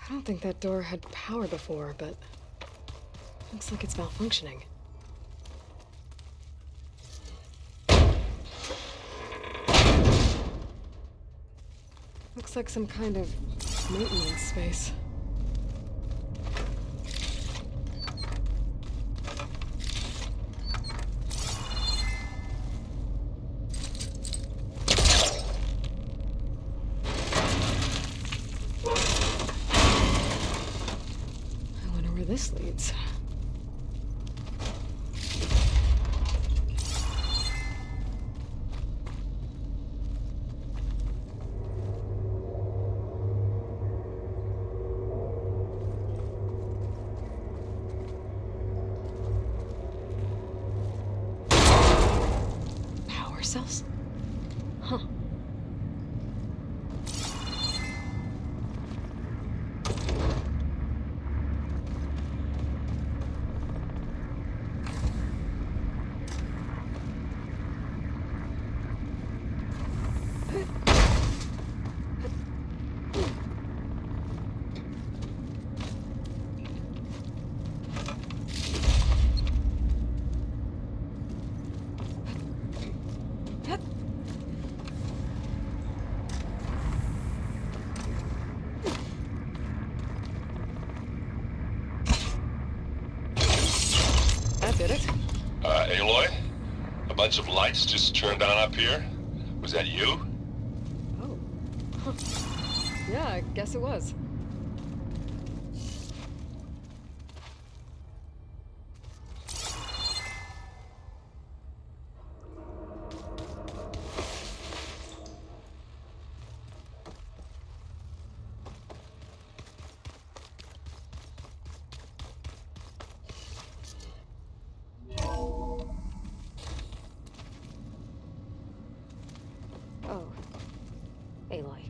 I don't think that door had power before, but looks like it's malfunctioning. Looks like some kind of maintenance space. I wonder where this leads. Power cells? Huh. That did it. Aloy? A bunch of lights just turned on up here? Was that you? Oh. Huh. Yeah, I guess it was. Oh. Aloy.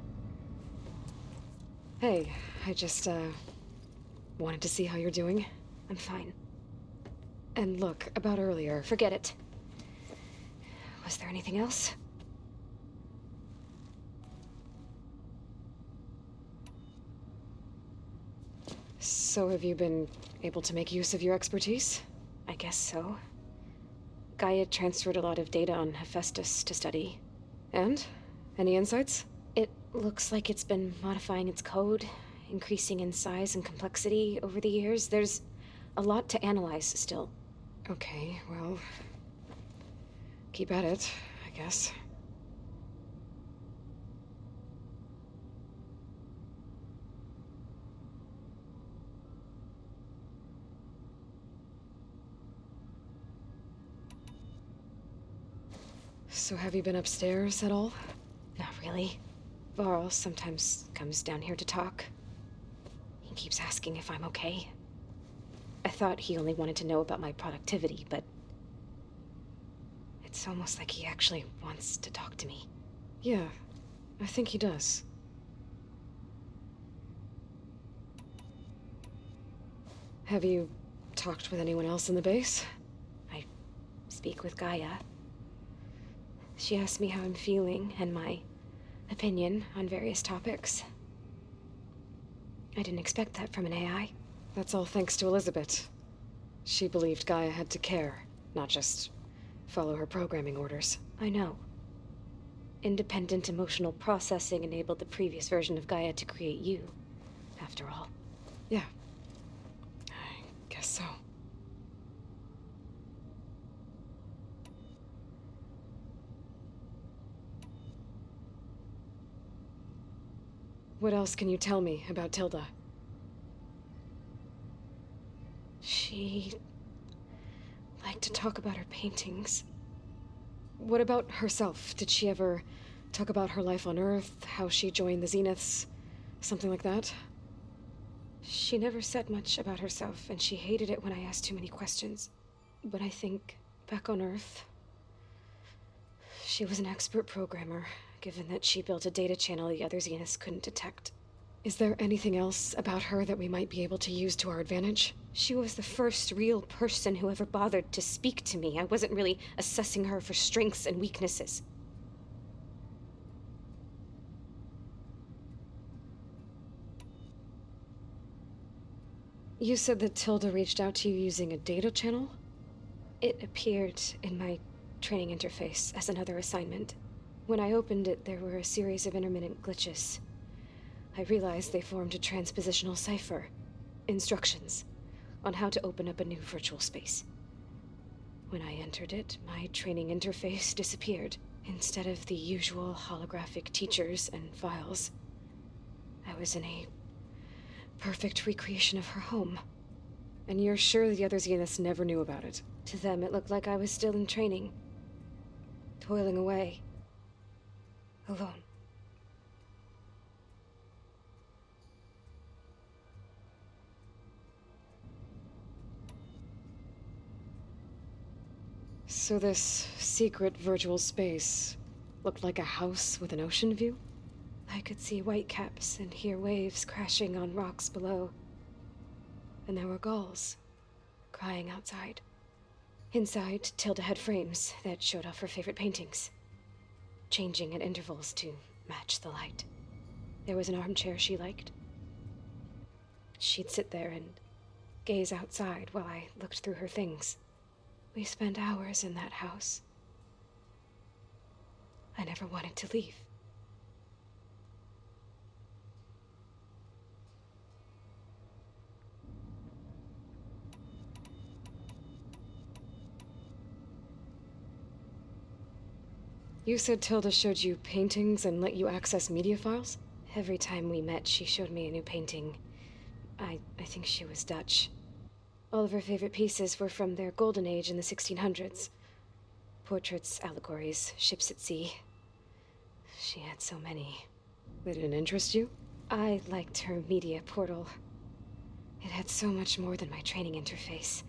Hey, I just, wanted to see how you're doing. I'm fine. And look, about earlier. Forget it. Was there anything else? So have you been able to make use of your expertise? I guess so. Gaia transferred a lot of data on Hephaestus to study. And? Any insights? It looks like it's been modifying its code, increasing in size and complexity over the years. There's a lot to analyze still. Okay, well... keep at it, I guess. So have you been upstairs at all? Not really. Varl sometimes comes down here to talk. He keeps asking if I'm okay. I thought he only wanted to know about my productivity, but... it's almost like he actually wants to talk to me. Yeah, I think he does. Have you talked with anyone else in the base? I speak with Gaia. She asked me how I'm feeling and my opinion on various topics. I didn't expect that from an AI. That's all thanks to Elizabeth. She believed Gaia had to care, not just follow her programming orders. I know. Independent emotional processing enabled the previous version of Gaia to create you, after all. Yeah. I guess so. What else can you tell me about Tilda? She liked to talk about her paintings. What about herself? Did she ever talk about her life on Earth, how she joined the Zeniths, something like that? She never said much about herself, and she hated it when I asked too many questions. But I think, back on Earth, she was an expert programmer, given that she built a data channel the other Zeniths couldn't detect. Is there anything else about her that we might be able to use to our advantage? She was the first real person who ever bothered to speak to me. I wasn't really assessing her for strengths and weaknesses. You said that Tilda reached out to you using a data channel? It appeared in my training interface as another assignment. When I opened it, there were a series of intermittent glitches. I realized they formed a transpositional cipher. Instructions on how to open up a new virtual space. When I entered it, my training interface disappeared. Instead of the usual holographic teachers and files, I was in a perfect recreation of her home. And you're sure the other Zeniths never knew about it? To them, it looked like I was still in training, toiling away, alone. So this secret virtual space looked like a house with an ocean view? I could see whitecaps and hear waves crashing on rocks below. And there were gulls crying outside. Inside, Tilda had frames that showed off her favorite paintings, changing at intervals to match the light. There was an armchair she liked. She'd sit there and gaze outside while I looked through her things. We spent hours in that house. I never wanted to leave. You said Tilda showed you paintings and let you access media files? Every time we met, she showed me a new painting. I think she was Dutch. All of her favorite pieces were from their golden age in the 1600s. Portraits, allegories, ships at sea. She had so many. They didn't interest you? I liked her media portal. It had so much more than my training interface.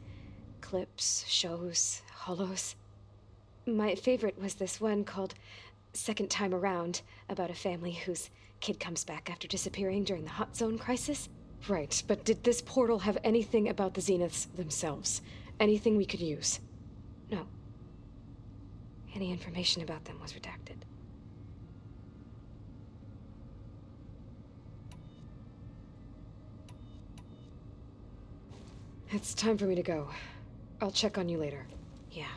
Clips, shows, holos. My favorite was this one called Second Time Around, about a family whose kid comes back after disappearing during the Hot Zone crisis. Right, but did this portal have anything about the Zeniths themselves? Anything we could use? No. Any information about them was redacted. It's time for me to go. I'll check on you later. Yeah,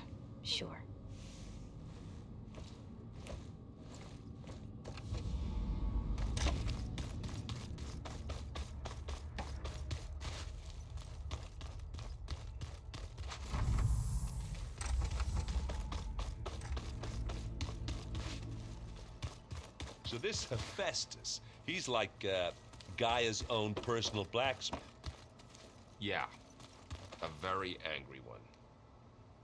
sure. So this Hephaestus, he's like Gaia's own personal blacksmith. Yeah. A very angry one.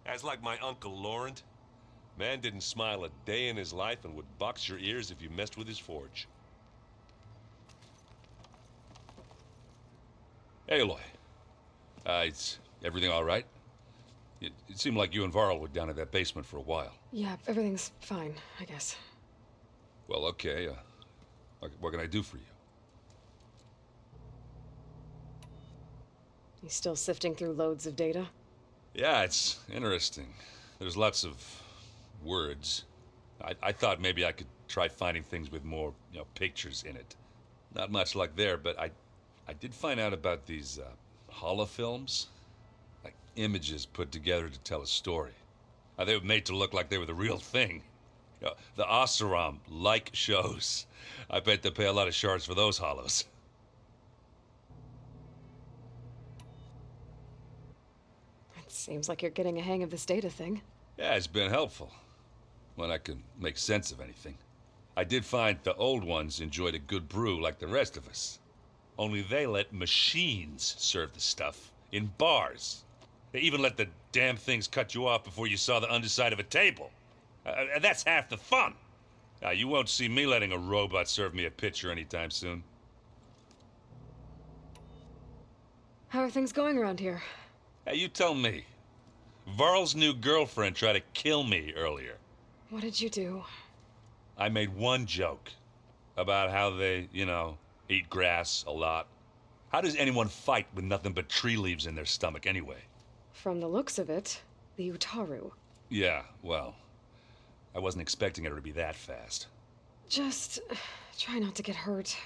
That's like my Uncle Laurent. Man didn't smile a day in his life and would box your ears if you messed with his forge. Hey, Aloy. Is everything all right? It seemed like you and Varl were down in that basement for a while. Yeah, everything's fine, I guess. Well, okay. What can I do for you? You still sifting through loads of data? Yeah, it's interesting. There's lots of words. I thought maybe I could try finding things with more, pictures in it. Not much like there, but I did find out about these holofilms. Like images put together to tell a story. They were made to look like they were the real thing. The Oseram like shows. I bet they pay a lot of shards for those hollows. It seems like you're getting a hang of this data thing. Yeah, it's been helpful. When I can make sense of anything. I did find the old ones enjoyed a good brew like the rest of us. Only they let machines serve the stuff in bars. They even let the damn things cut you off before you saw the underside of a table. That's half the fun. You won't see me letting a robot serve me a pitcher anytime soon. How are things going around here? Hey, you tell me. Varl's new girlfriend tried to kill me earlier. What did you do? I made one joke about how they, eat grass a lot. How does anyone fight with nothing but tree leaves in their stomach anyway? From the looks of it, the Utaru. Yeah, well, I wasn't expecting her to be that fast. Just try not to get hurt.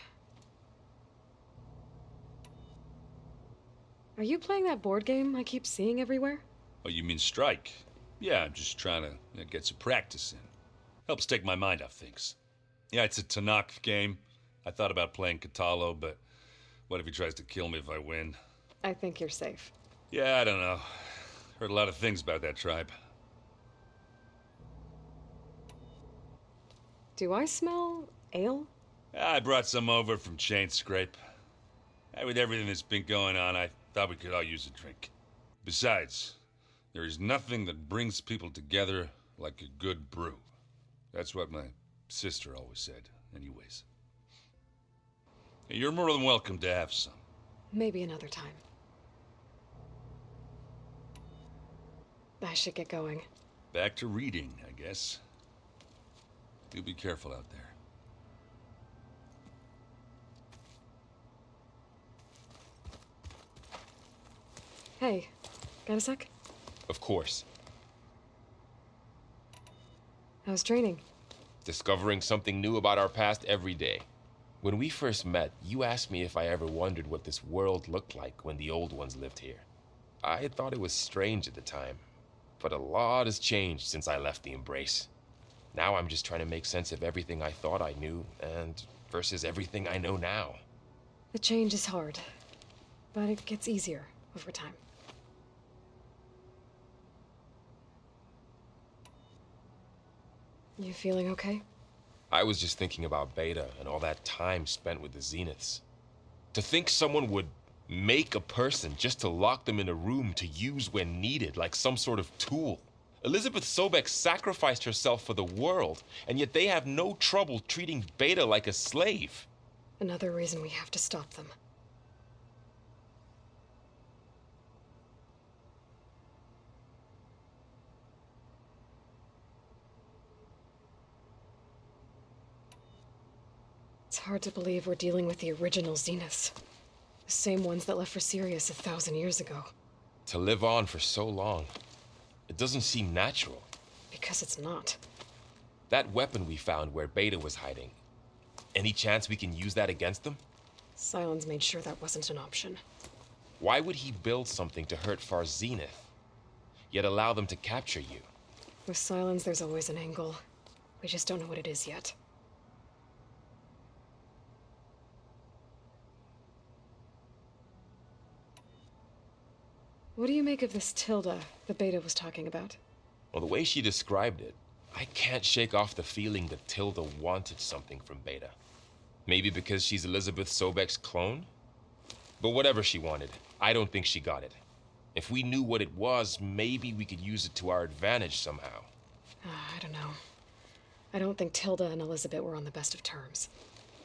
Are you playing that board game I keep seeing everywhere? Oh, you mean Strike? Yeah, I'm just trying to get some practice in. Helps take my mind off things. Yeah, it's a Tanakh game. I thought about playing Katalo, but what if he tries to kill me if I win? I think you're safe. Yeah, I don't know. Heard a lot of things about that tribe. Do I smell ale? I brought some over from Chain Scrape. With everything that's been going on, I thought we could all use a drink. Besides, there is nothing that brings people together like a good brew. That's what my sister always said, anyways. You're more than welcome to have some. Maybe another time. I should get going. Back to reading, I guess. You be careful out there. Hey, got a sec? Of course. How's training? Discovering something new about our past every day. When we first met, you asked me if I ever wondered what this world looked like when the old ones lived here. I thought it was strange at the time, but a lot has changed since I left the Embrace. Now I'm just trying to make sense of everything I thought I knew and versus everything I know now. The change is hard, but it gets easier over time. You feeling okay? I was just thinking about Beta and all that time spent with the Zeniths. To think someone would make a person just to lock them in a room to use when needed, like some sort of tool. Elizabeth Sobek sacrificed herself for the world, and yet they have no trouble treating Beta like a slave. Another reason we have to stop them. It's hard to believe we're dealing with the original Zeniths. The same ones that left for Sirius 1,000 years ago. To live on for so long, it doesn't seem natural. Because it's not. That weapon we found where Beta was hiding, any chance we can use that against them? Sylens made sure that wasn't an option. Why would he build something to hurt Far Zenith, yet allow them to capture you? With Sylens, there's always an angle. We just don't know what it is yet. What do you make of this Tilda the Beta was talking about? Well, the way she described it, I can't shake off the feeling that Tilda wanted something from Beta. Maybe because she's Elizabeth Sobek's clone? But whatever she wanted, I don't think she got it. If we knew what it was, maybe we could use it to our advantage somehow. I don't know. I don't think Tilda and Elizabeth were on the best of terms.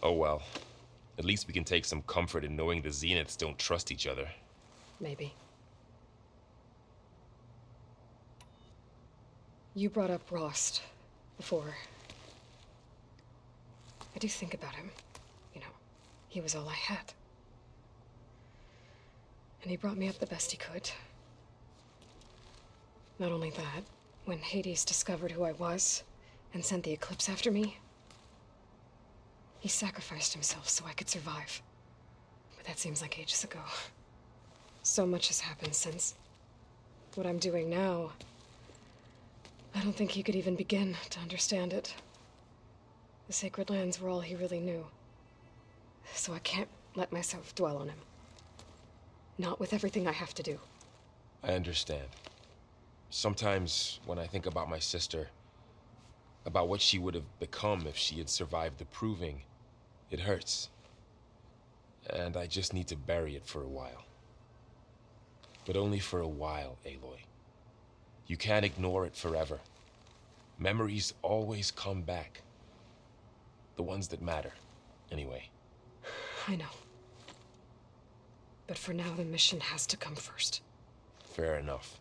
Oh well. At least we can take some comfort in knowing the Zeniths don't trust each other. Maybe. You brought up Rost before. I do think about him. You know, he was all I had. And he brought me up the best he could. Not only that, when Hades discovered who I was and sent the Eclipse after me, he sacrificed himself so I could survive. But that seems like ages ago. So much has happened since. What I'm doing now, I don't think he could even begin to understand it. The Sacred Lands were all he really knew. So I can't let myself dwell on him. Not with everything I have to do. I understand. Sometimes when I think about my sister, about what she would have become if she had survived the Proving, it hurts. And I just need to bury it for a while. But only for a while, Aloy. You can't ignore it forever. Memories always come back. The ones that matter, anyway. I know. But for now, the mission has to come first. Fair enough.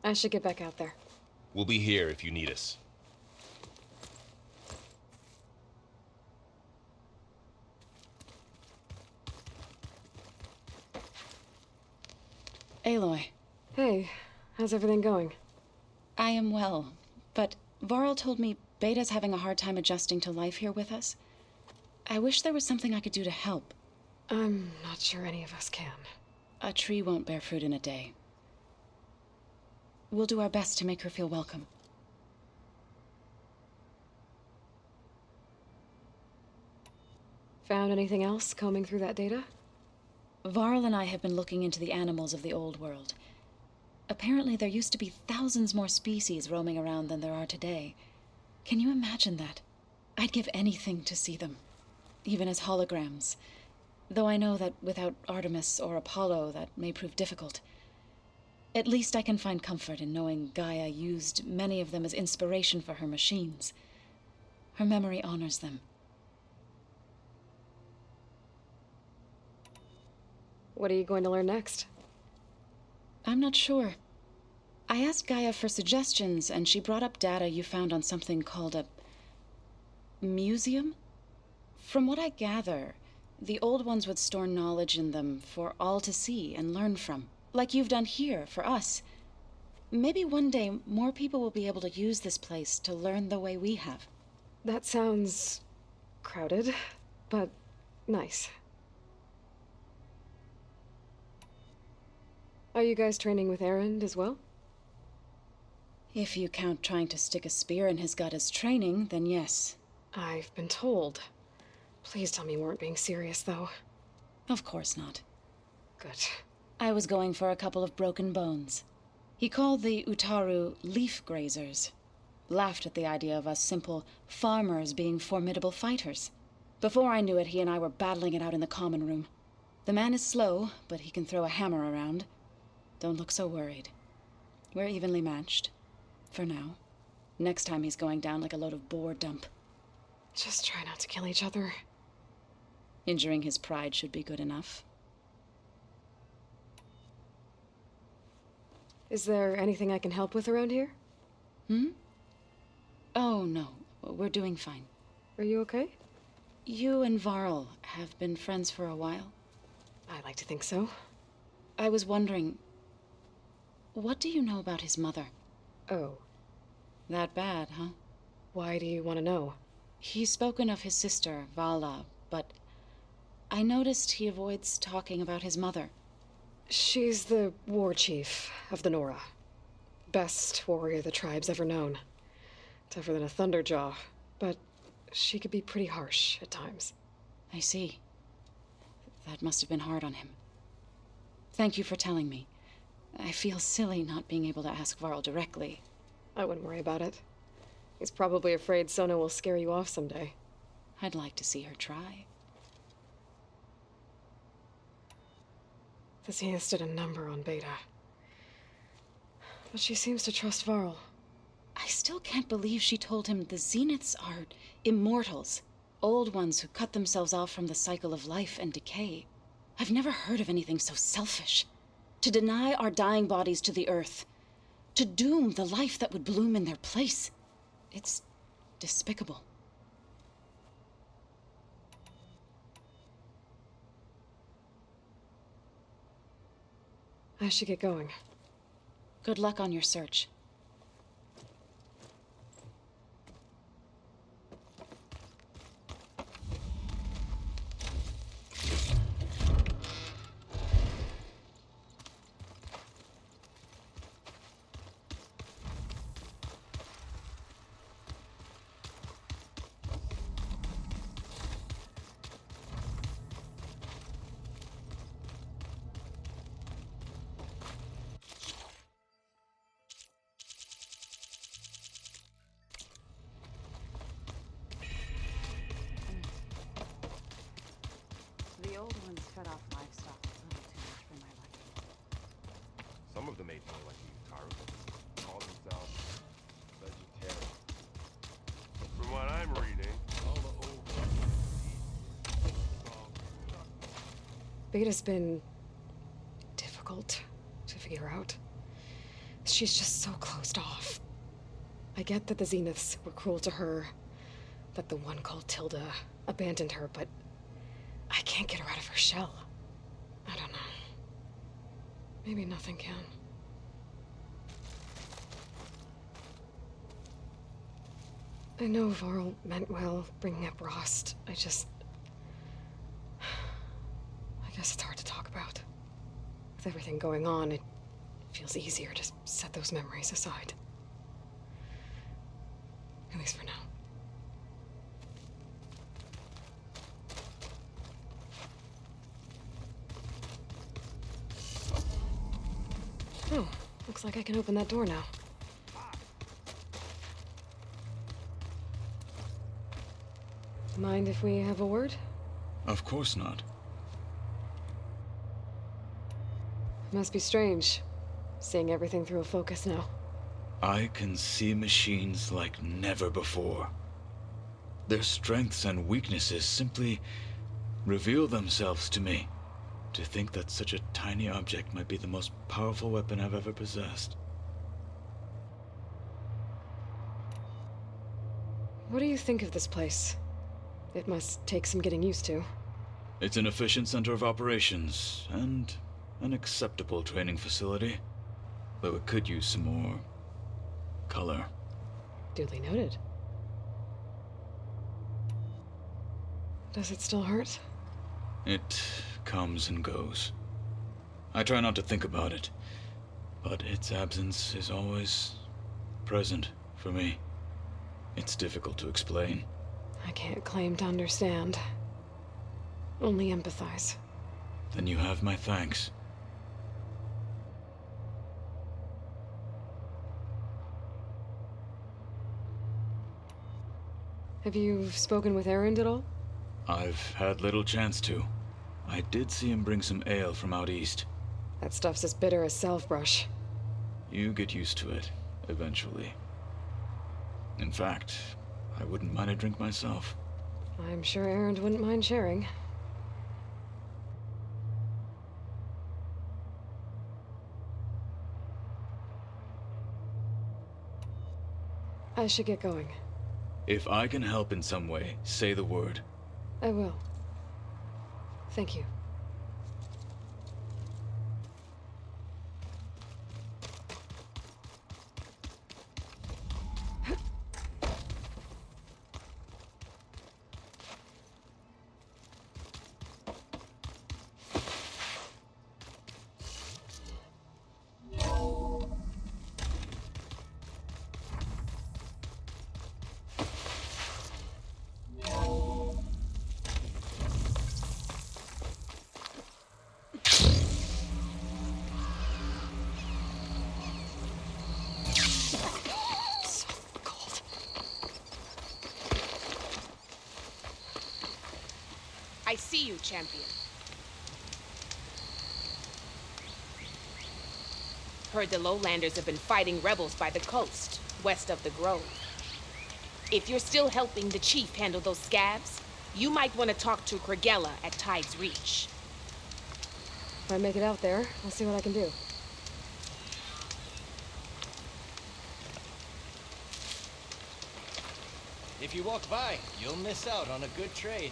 I should get back out there. We'll be here if you need us. Aloy, Hey, how's everything going? I am well, but Varl told me Beta's having a hard time adjusting to life here with us. I wish there was something I could do to help. I'm not sure any of us can. A tree won't bear fruit in a day. We'll do our best to make her feel welcome. Found anything else combing through that data? Varl and I have been looking into the animals of the old world. Apparently there used to be thousands more species roaming around than there are today. Can you imagine that? I'd give anything to see them, even as holograms. Though I know that without Artemis or Apollo, that may prove difficult. At least I can find comfort in knowing Gaia used many of them as inspiration for her machines. Her memory honors them. What are you going to learn next? I'm not sure. I asked Gaia for suggestions, and she brought up data you found on something called a museum? From what I gather, the old ones would store knowledge in them for all to see and learn from, like you've done here for us. Maybe one day more people will be able to use this place to learn the way we have. That sounds crowded, but nice. Are you guys training with Erend as well? If you count trying to stick a spear in his gut as training, then yes. I've been told. Please tell me you weren't being serious, though. Of course not. Good. I was going for a couple of broken bones. He called the Utaru leaf grazers. Laughed at the idea of us simple farmers being formidable fighters. Before I knew it, he and I were battling it out in the common room. The man is slow, but he can throw a hammer around. Don't look so worried. We're evenly matched. For now. Next time he's going down like a load of boar dump. Just try not to kill each other. Injuring his pride should be good enough. Is there anything I can help with around here? Oh, no. We're doing fine. Are you okay? You and Varl have been friends for a while. I like to think so. I was wondering, what do you know about his mother? Oh. That bad, huh? Why do you want to know? He's spoken of his sister, Vala, but I noticed he avoids talking about his mother. She's the war chief of the Nora. Best warrior the tribe's ever known. Tougher than a Thunderjaw, but she could be pretty harsh at times. I see. That must have been hard on him. Thank you for telling me. I feel silly not being able to ask Varl directly. I wouldn't worry about it. He's probably afraid Sona will scare you off someday. I'd like to see her try. The Zeniths did a number on Beta. But she seems to trust Varl. I still can't believe she told him the Zeniths are immortals. Old ones who cut themselves off from the cycle of life and decay. I've never heard of anything so selfish. To deny our dying bodies to the earth. To doom the life that would bloom in their place. It's despicable. I should get going. Good luck on your search. The old ones fed off livestock a little too much for my liking. Some of them ate more like the Utaru. Called themselves vegetarian. From what I'm reading, all the old Beta's been difficult to figure out. She's just so closed off. I get that the Zeniths were cruel to her, that the one called Tilda abandoned her, but I can't get her out of her shell. I don't know. Maybe nothing can. I know Varl meant well, bringing up Rost. I guess it's hard to talk about. With everything going on, it feels easier to set those memories aside. At least for now. Oh, looks like I can open that door now. Mind if we have a word? Of course not. Must be strange, seeing everything through a focus now. I can see machines like never before. Their strengths and weaknesses simply reveal themselves to me. To think that such a tiny object might be the most powerful weapon I've ever possessed. What do you think of this place? It must take some getting used to. It's an efficient center of operations, and an acceptable training facility. Though it could use some more color. Duly noted. Does it still hurt? It comes and goes. I try not to think about it, but its absence is always present for me. It's difficult to explain. I can't claim to understand. Only empathize. Then you have my thanks. Have you spoken with Erend at all? I've had little chance to. I did see him bring some ale from out east. That stuff's as bitter as self-brush. You get used to it, eventually. In fact, I wouldn't mind a drink myself. I'm sure Erend wouldn't mind sharing. I should get going. If I can help in some way, say the word. I will. Thank you. I see you, champion. Heard the lowlanders have been fighting rebels by the coast, west of the grove. If you're still helping the chief handle those scabs, you might want to talk to Kragella at Tide's Reach. If I make it out there, I'll see what I can do. If you walk by, you'll miss out on a good trade.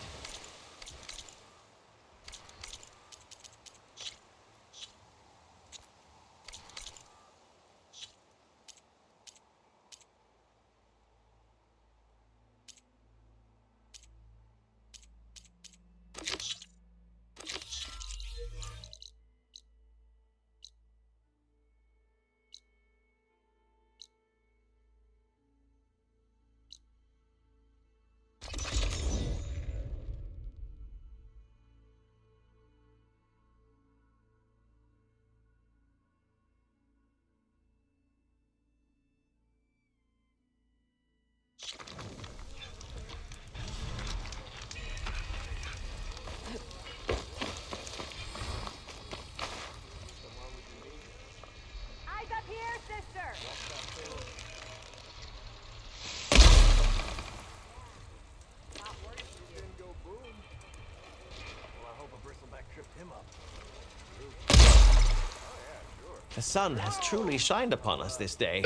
Eyes up here, sister! The sun has truly shined upon us this day.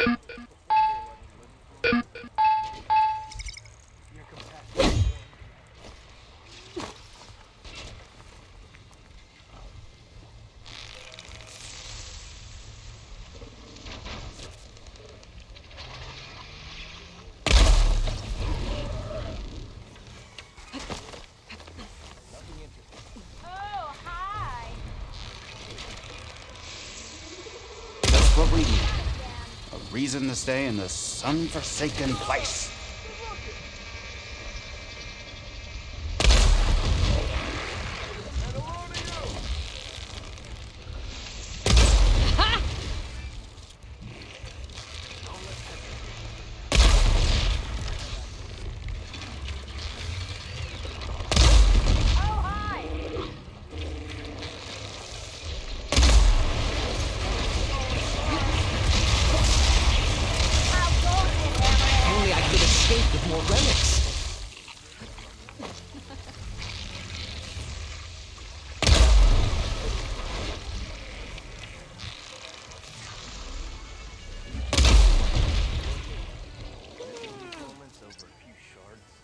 reason to stay in this sun-forsaken place. Only I could escape with more relics.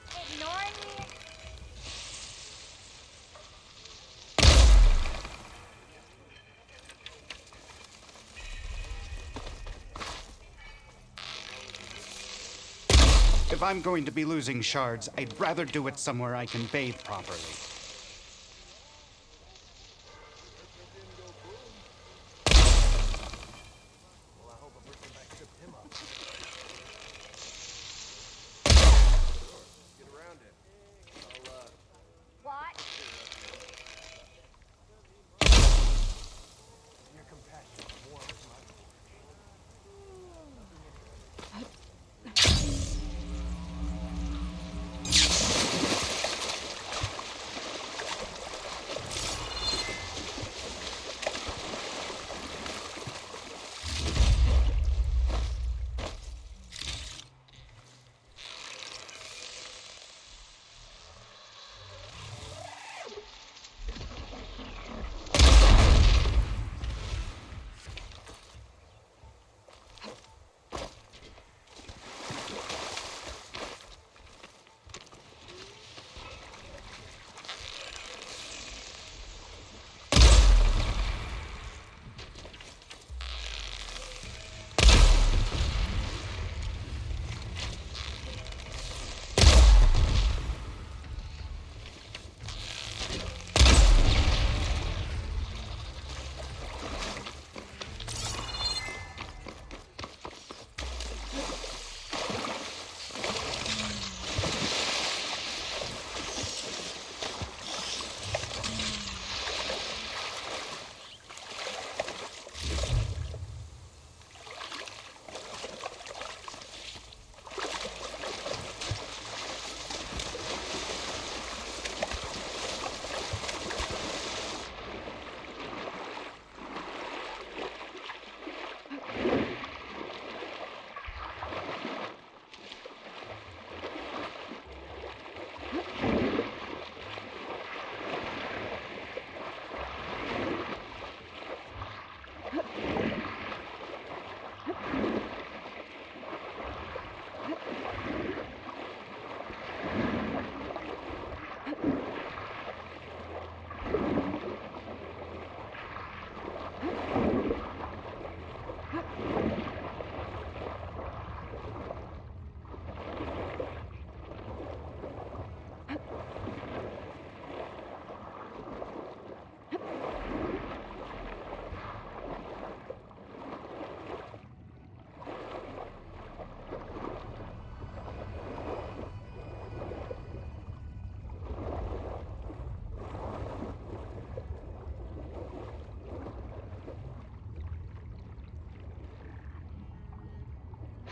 Ignoring me? If I'm going to be losing shards, I'd rather do it somewhere I can bathe properly. What?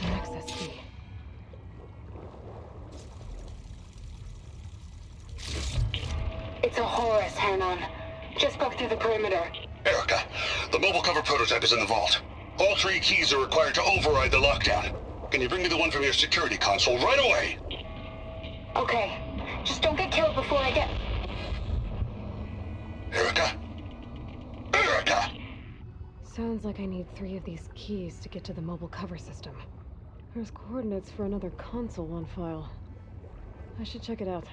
Access key. It's a Horus, Hernon. Just broke through the perimeter. Erica, the mobile cover prototype is in the vault. All 3 keys are required to override the lockdown. Can you bring me the one from your security console right away? Okay. Just don't get killed before I get... Erica? Erica! Sounds like I need 3 of these keys to get to the mobile cover system. There's coordinates for another console on file. I should check it out.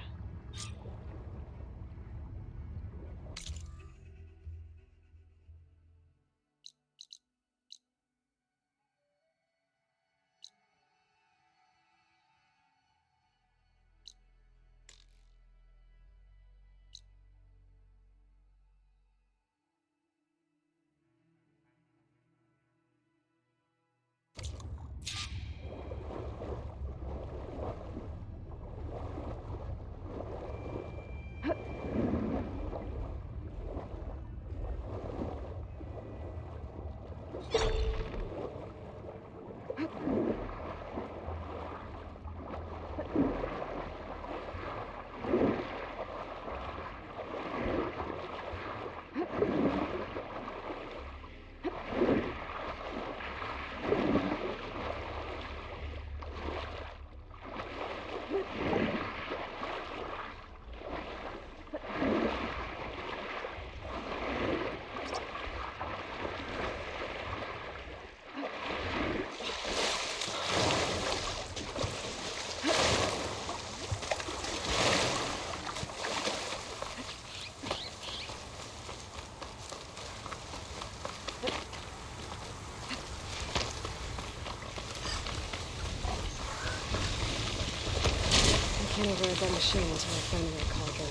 override that machine until I find the right cargo.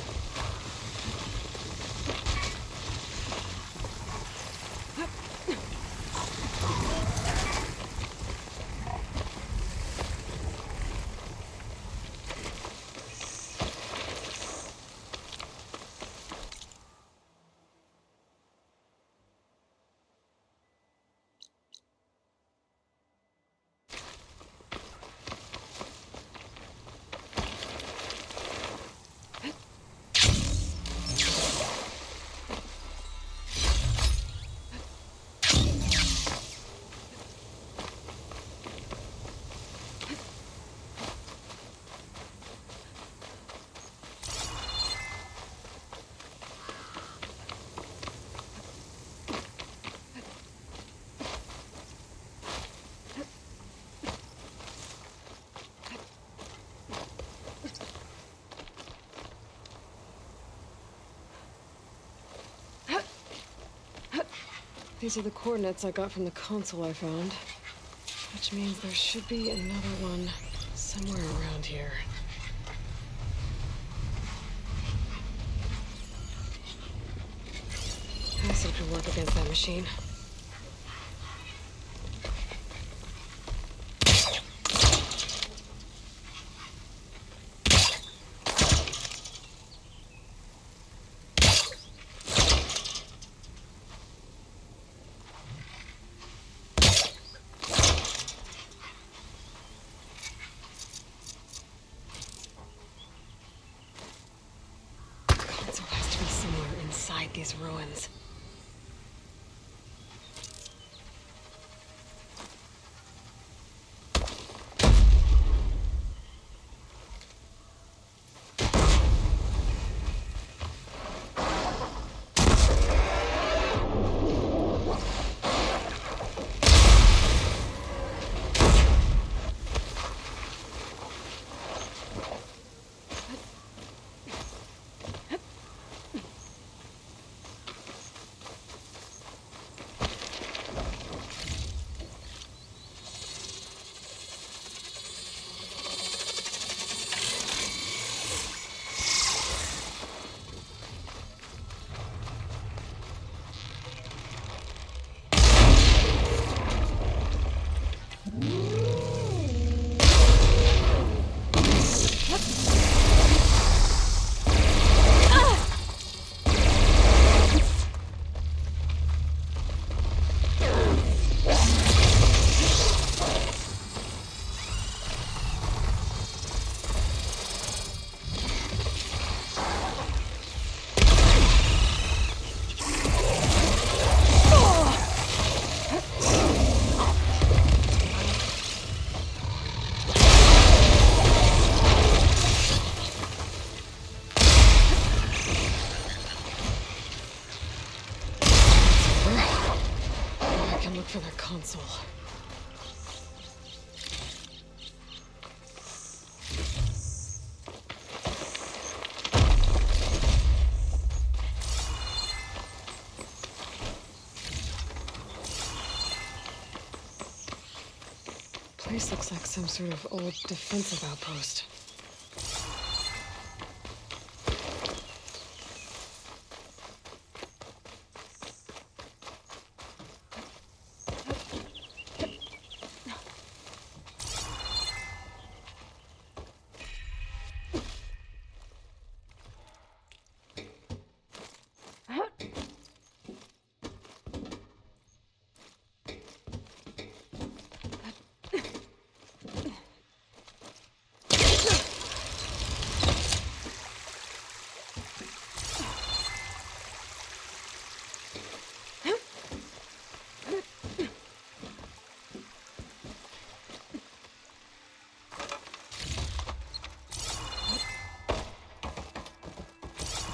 These are the coordinates I got from the console I found. Which means there should be another one somewhere around here. Acid could work against that machine. These ruins. For their console. Place looks like some sort of old defensive outpost.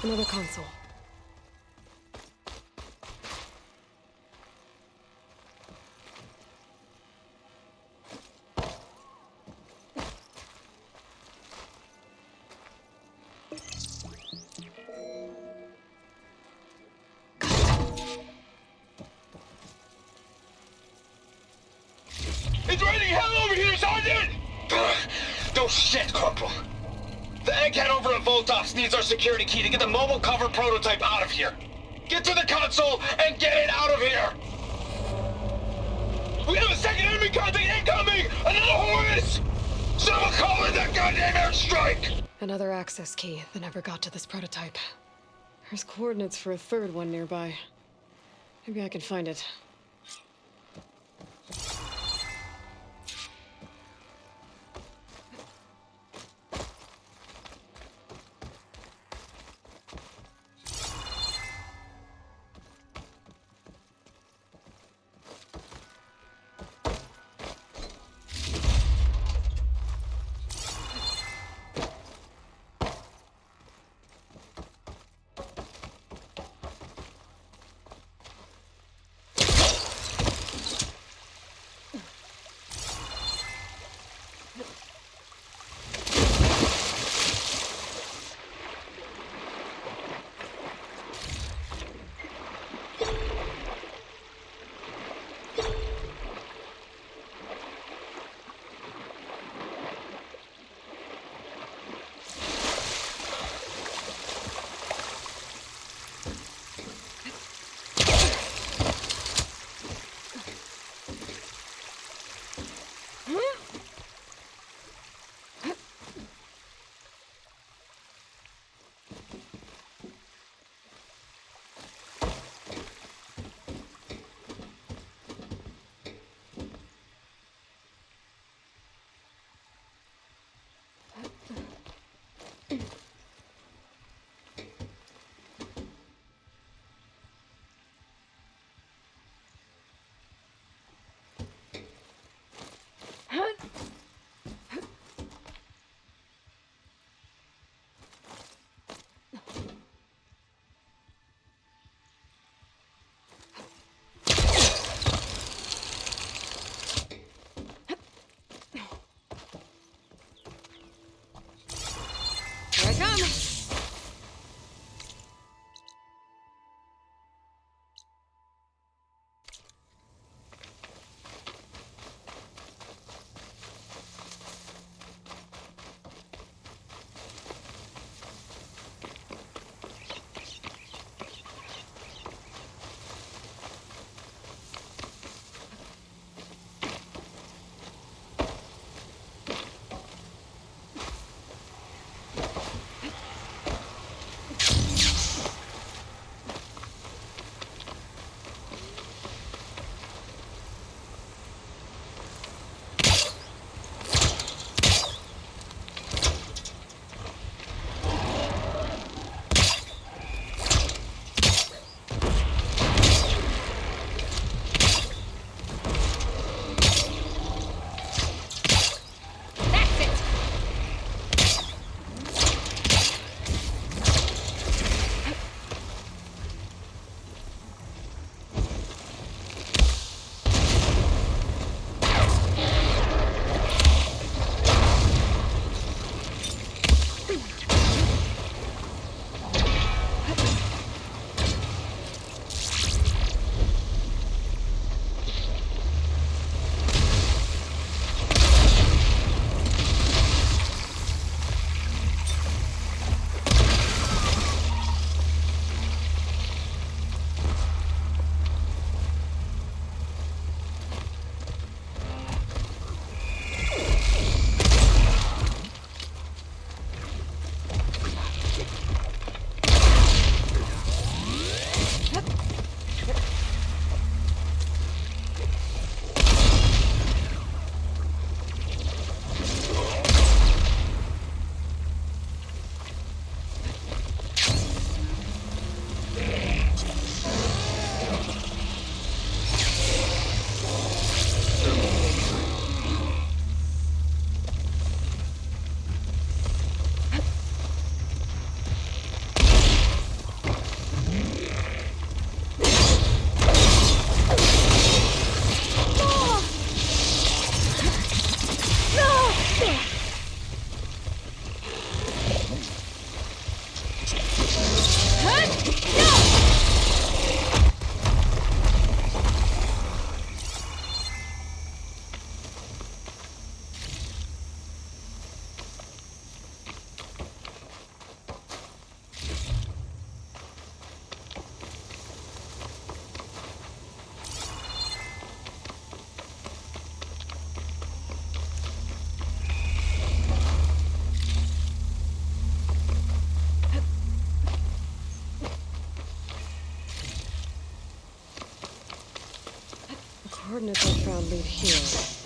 Another console. It's raining hell over here, Sergeant! No shit, Corporal. The egghead over at Voltox needs our security key to get the mobile cover prototype out of here. Get to the console and get it out of here! We have a second enemy contact incoming! Another Horus! Someone call in that goddamn airstrike! Another access key that never got to this prototype. There's coordinates for a third one nearby. Maybe I can find it. coordinates I found lead here.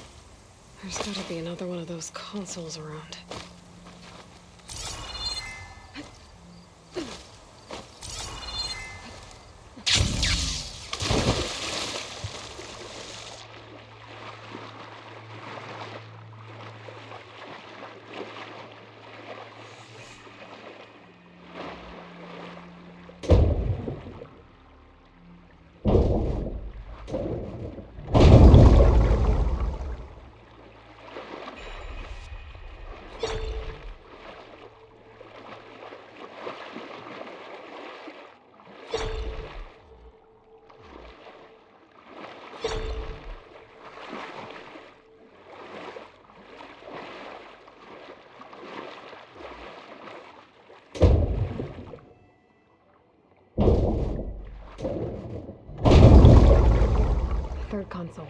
There's gotta be another one of those consoles around. Third console.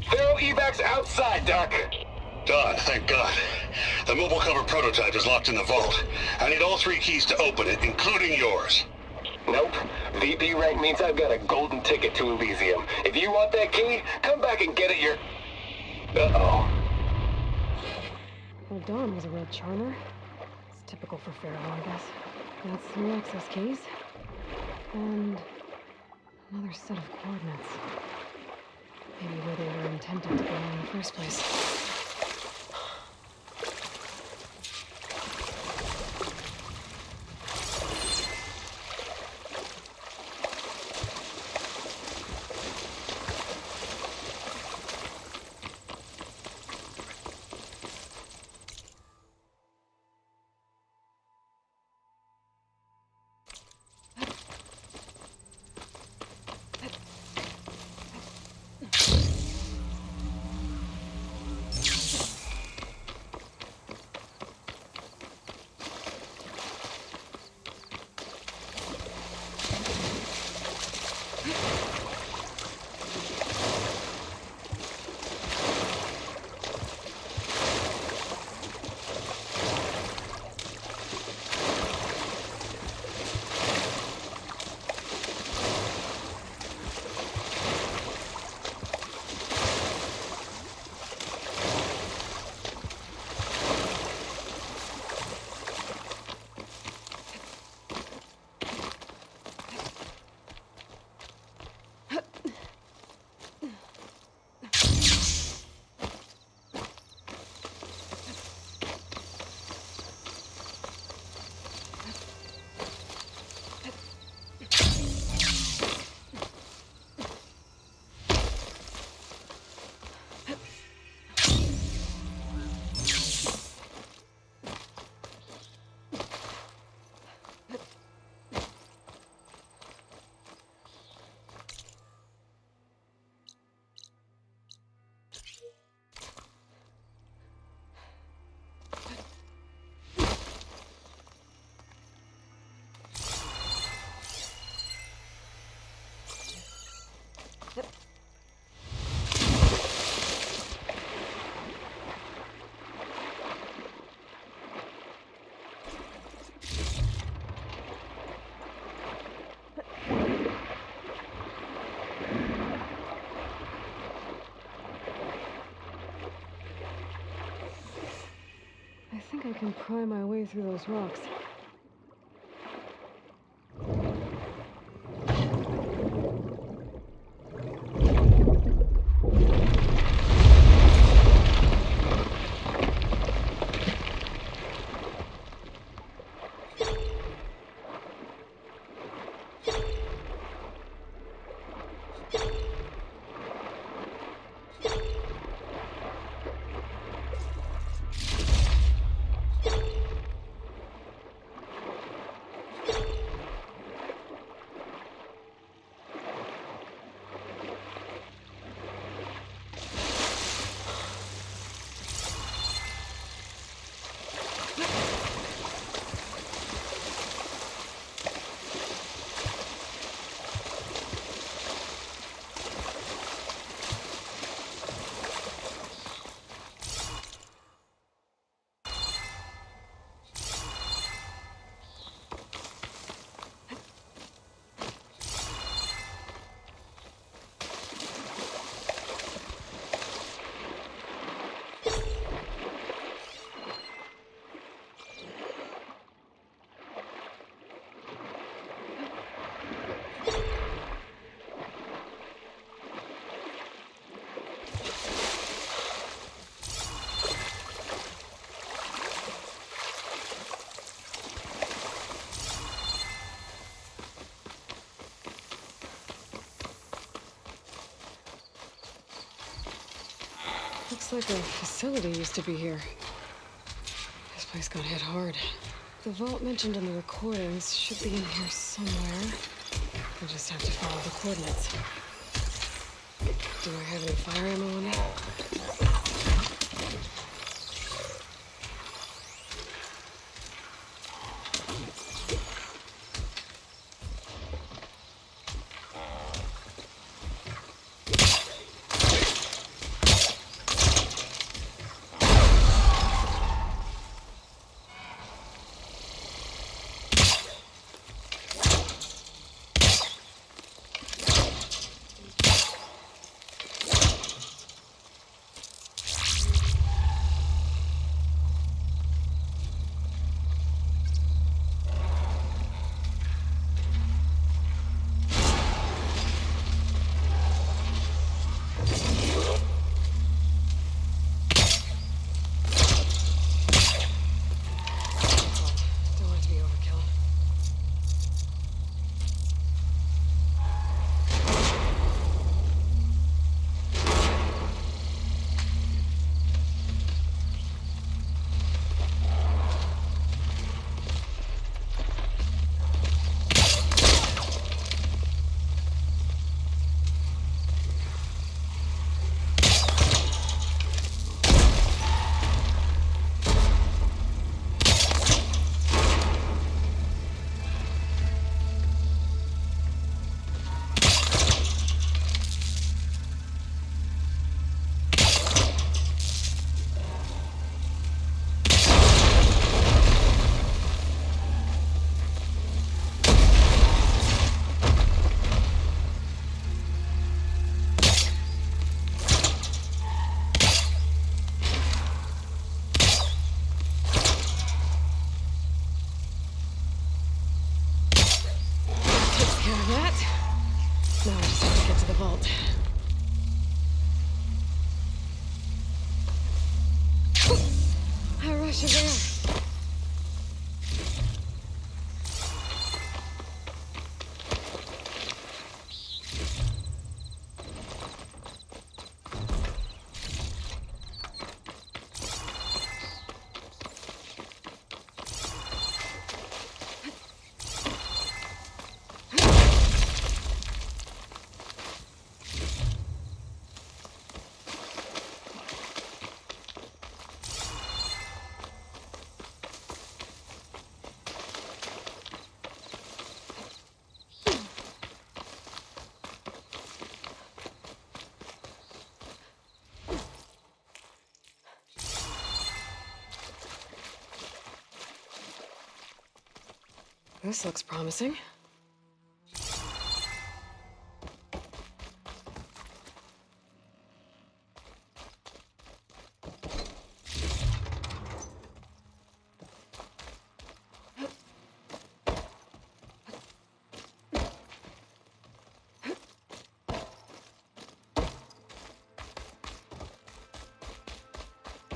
Throw evacs outside, Doc. Done, thank God. The mobile cover prototype is locked in the vault. I need all 3 keys to open it, including yours. Nope. VP rank means I've got a golden ticket to Elysium. If you want that key, come back and get it your... Uh-oh. Well, Dawn was a real charmer. It's typical for Pharaoh, I guess. That's 3 access keys. And another set of coordinates. Maybe where they were intended to go in the first place. I can pry my way through those rocks. Looks like a facility used to be here. This place got hit hard. The vault mentioned in the recordings should be in here somewhere. I just have to follow the coordinates. Do I have any fire ammo on me? Now I just have to get to the vault. A rush of air. This looks promising.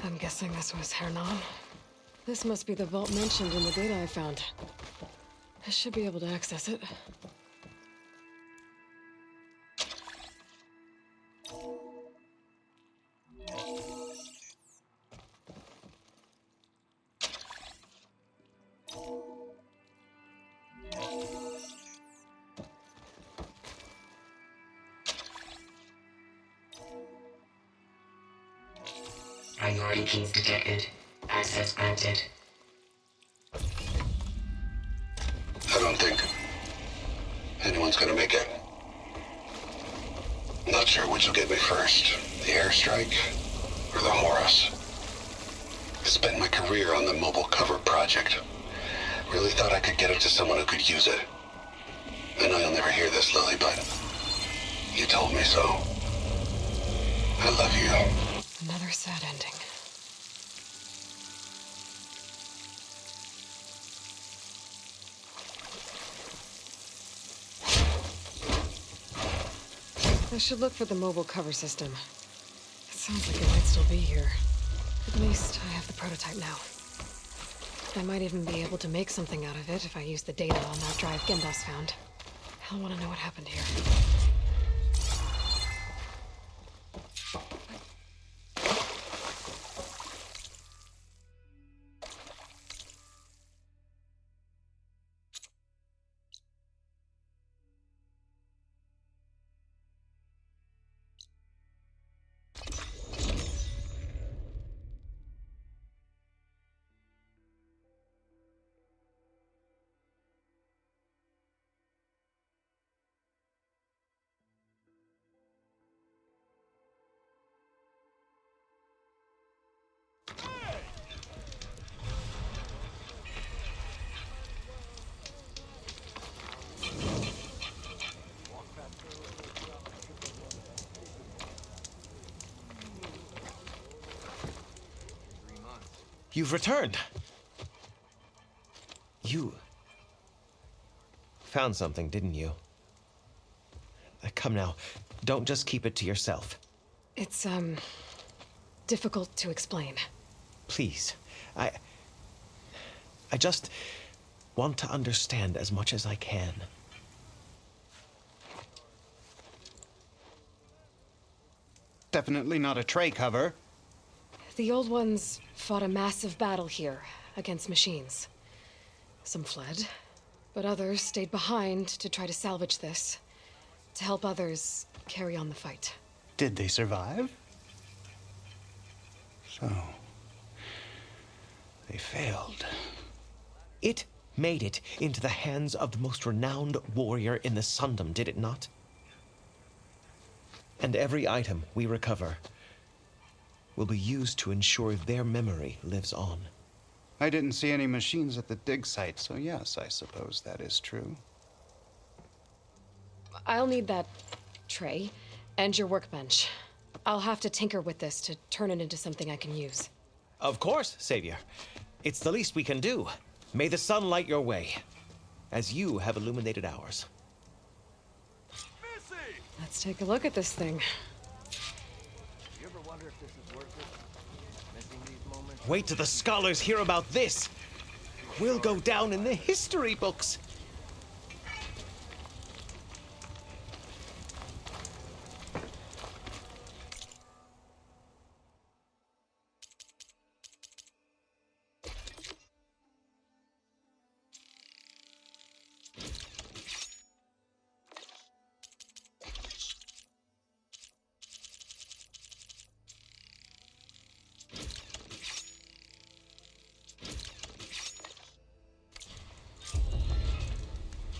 I'm guessing this was Hernon. This must be the vault mentioned in the data I found. I should be able to access it. Priority keys detected. Access granted. I don't think anyone's gonna make it. Not sure which will get me first, the airstrike or the Horus. I spent my career on the mobile cover project. Really thought I could get it to someone who could use it. I know you'll never hear this, Lily, but you told me so. I love you. Another sad ending. I should look for the mobile cover system. It sounds like it might still be here. At least I have the prototype now. I might even be able to make something out of it if I use the data on that drive Gendas found. I'll want to know what happened here. You've returned. You found something, didn't you? Come now, don't just keep it to yourself. It's, difficult to explain. Please, I just want to understand as much as I can. Definitely not a tray cover. The old ones fought a massive battle here against machines. Some fled, but others stayed behind to try to salvage this, to help others carry on the fight. Did they survive? So, they failed. It made it into the hands of the most renowned warrior in the Sundom, did it not? And every item we recover will be used to ensure their memory lives on. I didn't see any machines at the dig site, so yes, I suppose that is true. I'll need that tray and your workbench. I'll have to tinker with this to turn it into something I can use. Of course, Savior. It's the least we can do. May the sun light your way, as you have illuminated ours. Let's take a look at this thing. You ever wonder if this is worth it? Missing these moments? Wait till the scholars hear about this. We'll go down in the history books.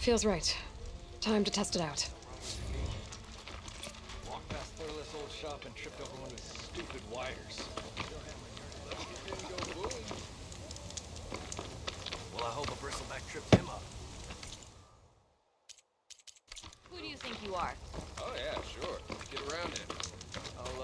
Feels right. Time to test it out. Walked past Thurless old shop and tripped over one of his stupid wires. Well, I hope a bristleback tripped him up. Who do you think you are? Oh yeah, sure. Get around it. I'll,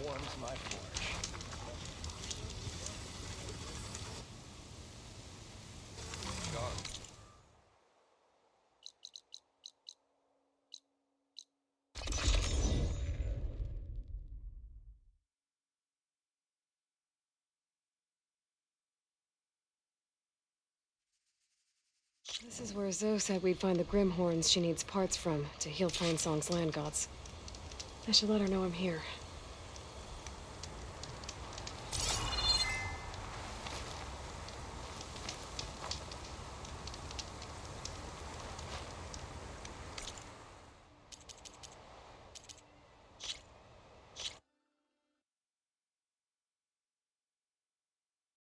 warms my forge. This is where Zoe said we'd find the Grimhorns she needs parts from to heal Plainsong's land gods. I should let her know I'm here.